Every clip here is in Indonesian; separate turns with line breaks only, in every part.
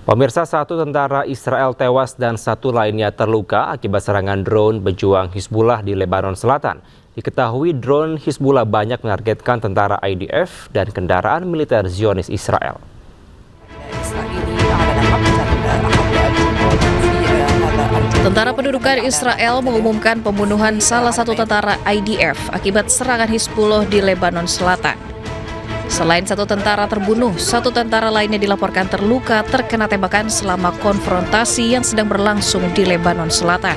Pemirsa, satu tentara Israel tewas dan satu lainnya terluka akibat serangan drone berjuang Hizbullah di Lebanon Selatan. Diketahui drone Hizbullah banyak menargetkan tentara IDF dan kendaraan militer Zionis Israel.
Tentara Pendudukan Israel mengumumkan pembunuhan salah satu tentara IDF akibat serangan Hizbullah di Lebanon Selatan. Selain satu tentara terbunuh, satu tentara lainnya dilaporkan terluka terkena tembakan selama konfrontasi yang sedang berlangsung di Lebanon Selatan.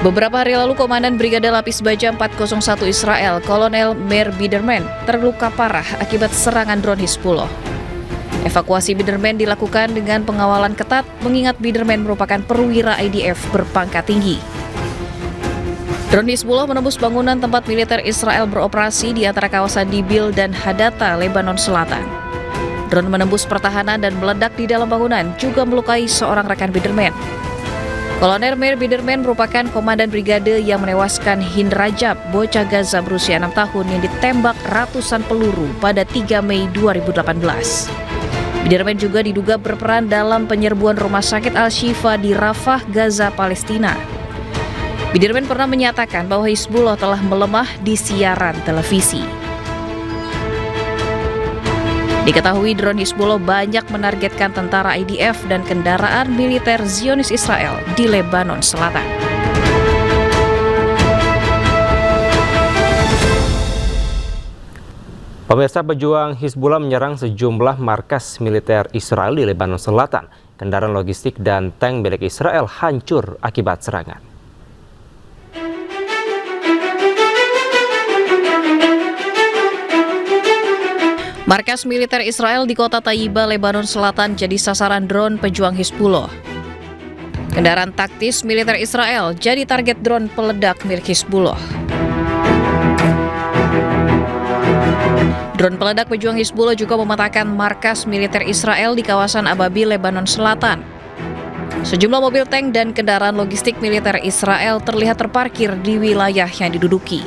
Beberapa hari lalu, Komandan Brigade Lapis Baja 401 Israel, Kolonel Meir Biderman, terluka parah akibat serangan drone Hizbullah. Evakuasi Biderman dilakukan dengan pengawalan ketat, mengingat Biderman merupakan perwira IDF berpangkat tinggi. Drone Hizbullah menembus bangunan tempat militer Israel beroperasi di antara kawasan Dibil dan Hadata, Lebanon Selatan. Drone menembus pertahanan dan meledak di dalam bangunan, juga melukai seorang rekan Biderman. Kolonel Meir Biderman merupakan komandan brigade yang menewaskan Hind Rajab, bocah Gaza berusia 6 tahun yang ditembak ratusan peluru pada 3 Mei 2018. Biderman juga diduga berperan dalam penyerbuan rumah sakit Al-Shifa di Rafah, Gaza, Palestina. Biderman pernah menyatakan bahwa Hizbullah telah melemah di siaran televisi. Diketahui drone Hizbullah banyak menargetkan tentara IDF dan kendaraan militer Zionis Israel di Lebanon Selatan.
Pemirsa, pejuang Hizbullah menyerang sejumlah markas militer Israel di Lebanon Selatan. Kendaraan logistik dan tank milik Israel hancur akibat serangan.
Markas militer Israel di kota Taiba, Lebanon Selatan jadi sasaran drone pejuang Hizbullah. Kendaraan taktis militer Israel jadi target drone peledak milik Hizbullah. Drone peledak pejuang Hizbullah juga mematahkan markas militer Israel di kawasan Ababil, Lebanon Selatan. Sejumlah mobil tank dan kendaraan logistik militer Israel terlihat terparkir di wilayah yang diduduki.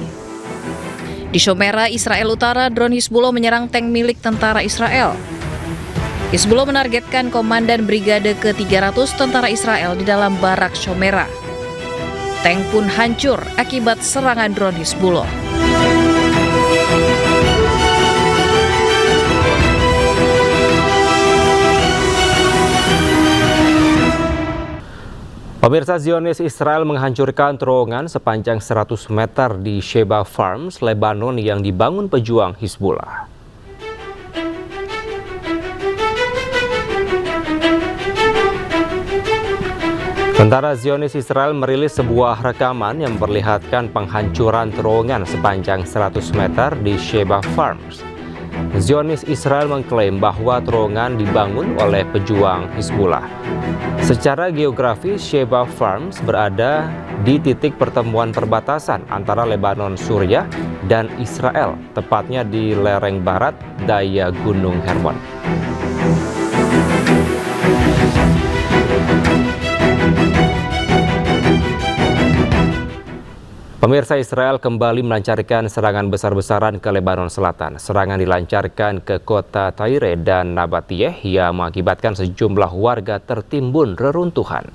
Di Shomera, Israel Utara, drone Hizbullah menyerang tank milik tentara Israel. Hizbullah menargetkan komandan brigade ke-300 tentara Israel di dalam barak Shomera. Tank pun hancur akibat serangan drone Hizbullah.
Pemirsa, Zionis Israel menghancurkan terowongan sepanjang 100 meter di Sheba Farms, Lebanon yang dibangun pejuang Hizbullah. Tentara Zionis Israel merilis sebuah rekaman yang memperlihatkan penghancuran terowongan sepanjang 100 meter di Sheba Farms. Zionis Israel mengklaim bahwa terowongan dibangun oleh pejuang Hizbullah. Secara geografis, Sheba Farms berada di titik pertemuan perbatasan antara Lebanon, Suriah, dan Israel, tepatnya di lereng barat daya Gunung Hermon. Pemirsa, Israel kembali melancarkan serangan besar-besaran ke Lebanon Selatan. Serangan dilancarkan ke kota Tyre dan Nabatiyeh yang mengakibatkan sejumlah warga tertimbun reruntuhan.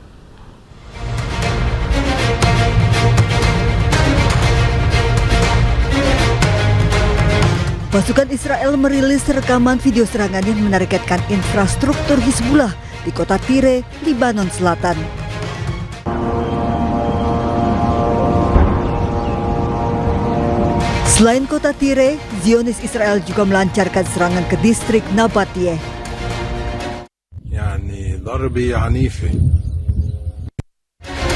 Pasukan Israel merilis rekaman video serangan yang menargetkan infrastruktur Hizbullah di kota Tyre, Lebanon Selatan. Selain kota Tyre, Zionis Israel juga melancarkan serangan ke distrik Nabatiyeh.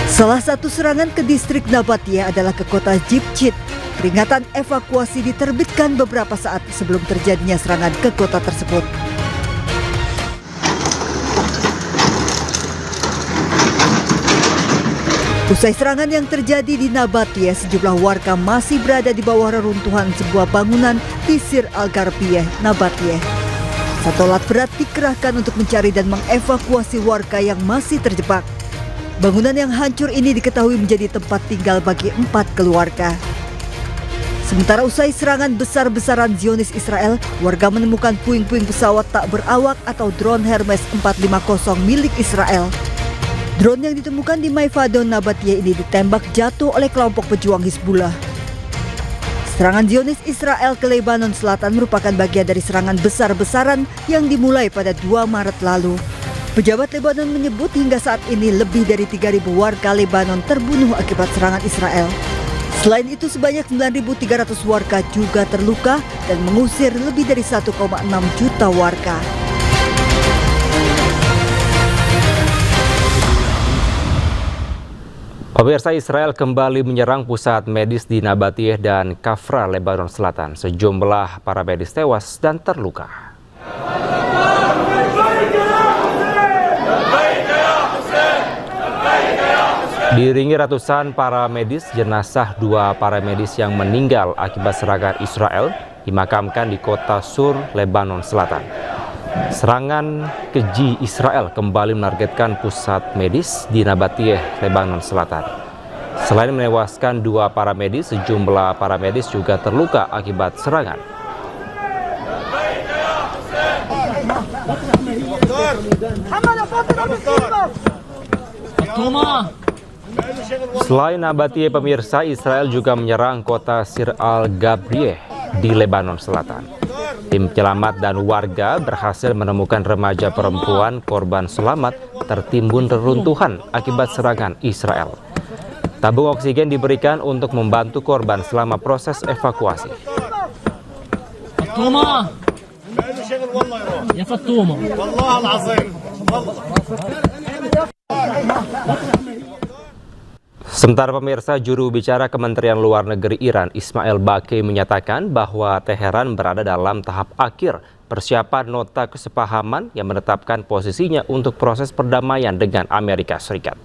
Salah satu serangan ke distrik Nabatiyeh adalah ke kota Jibchit. Peringatan evakuasi diterbitkan beberapa saat sebelum terjadinya serangan ke kota tersebut. Usai serangan yang terjadi di Nabatiyeh, sejumlah warga masih berada di bawah reruntuhan sebuah bangunan di Sir Al-Garbiyeh, Nabatiyeh. Satu alat berat dikerahkan untuk mencari dan mengevakuasi warga yang masih terjebak. Bangunan yang hancur ini diketahui menjadi tempat tinggal bagi 4 keluarga. Sementara usai serangan besar-besaran Zionis Israel, warga menemukan puing-puing pesawat tak berawak atau drone Hermes 450 milik Israel. Drone yang ditemukan di Maifadon Nabatiyeh ini ditembak jatuh oleh kelompok pejuang Hizbullah. Serangan Zionis Israel ke Lebanon Selatan merupakan bagian dari serangan besar-besaran yang dimulai pada 2 Maret lalu. Pejabat Lebanon menyebut hingga saat ini lebih dari 3.000 warga Lebanon terbunuh akibat serangan Israel. Selain itu, sebanyak 9.300 warga juga terluka dan mengusir lebih dari 1,6 juta warga.
Pemirsa, Israel kembali menyerang pusat medis di Nabatiyeh dan Kafra, Lebanon Selatan. Sejumlah para medis tewas dan terluka. Diiringi ratusan para medis, jenazah 2 para medis yang meninggal akibat serangan Israel dimakamkan di kota Sur, Lebanon Selatan. Serangan keji Israel kembali menargetkan pusat medis di Nabatiyeh, Lebanon Selatan. Selain menewaskan 2 para medis, sejumlah para medis juga terluka akibat serangan. Selain Nabatiyeh, pemirsa, Israel juga menyerang kota Sir al-Gabrieh di Lebanon Selatan. Tim penyelamat dan warga berhasil menemukan remaja perempuan korban selamat tertimbun reruntuhan akibat serangan Israel. Tabung oksigen diberikan untuk membantu korban selama proses evakuasi. Sementara pemirsa, juru bicara Kementerian Luar Negeri Iran, Ismail Baqi, menyatakan bahwa Teheran berada dalam tahap akhir persiapan nota kesepahaman yang menetapkan posisinya untuk proses perdamaian dengan Amerika Serikat.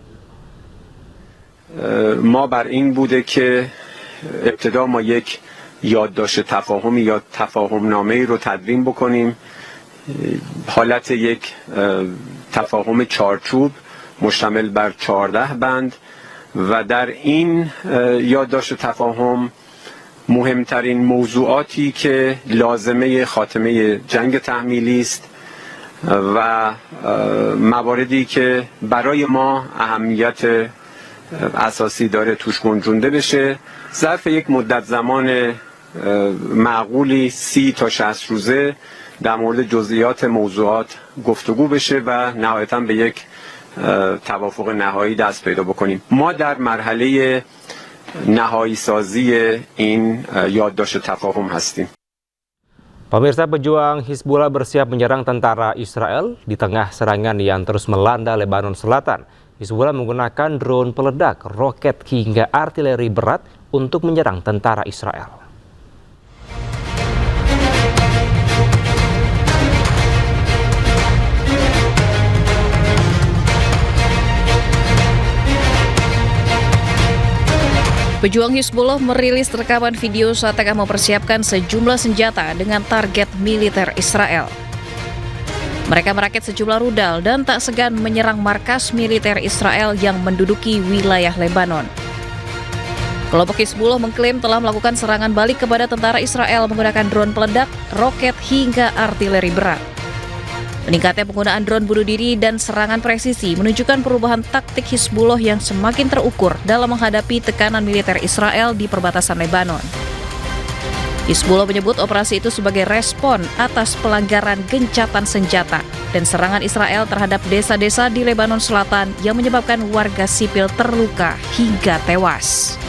ما بر این بوده که ابتدا ما یک یادداشت تفاهمی یا تفاهم نامه‌ای رو تدوین بکنیم، حالت یک تفاهم چارچوب مشتمل بر 14 بند و در این یادداشت تفاهم مهمترین موضوعاتی که لازمه خاتمه جنگ تحمیلی است و مواردی که برای ما اهمیت اساسی داره توش گنجونده بشه، ظرف یک مدت زمان معقولی 30 تا 60 روزه در مورد جزئیات موضوعات گفتگو بشه و نهایتاً به یک توافق نهایی دست پیدا بکنیم. ما در مرحله نهایی سازی این یادداشت تفاهم هستیم.
Pemirsa, pejuang Hizbullah bersiap menyerang tentara Israel di tengah serangan yang terus melanda Lebanon Selatan. Hizbullah menggunakan drone peledak, roket hingga artileri berat untuk menyerang tentara Israel.
Pejuang Hizbullah merilis rekaman video saat tengah mempersiapkan sejumlah senjata dengan target militer Israel. Mereka merakit sejumlah rudal dan tak segan menyerang markas militer Israel yang menduduki wilayah Lebanon. Kelompok Hizbullah mengklaim telah melakukan serangan balik kepada tentara Israel menggunakan drone peledak, roket hingga artileri berat. Meningkatnya penggunaan drone bunuh diri dan serangan presisi menunjukkan perubahan taktik Hizbullah yang semakin terukur dalam menghadapi tekanan militer Israel di perbatasan Lebanon. Hizbullah menyebut operasi itu sebagai respon atas pelanggaran gencatan senjata dan serangan Israel terhadap desa-desa di Lebanon Selatan yang menyebabkan warga sipil terluka hingga tewas.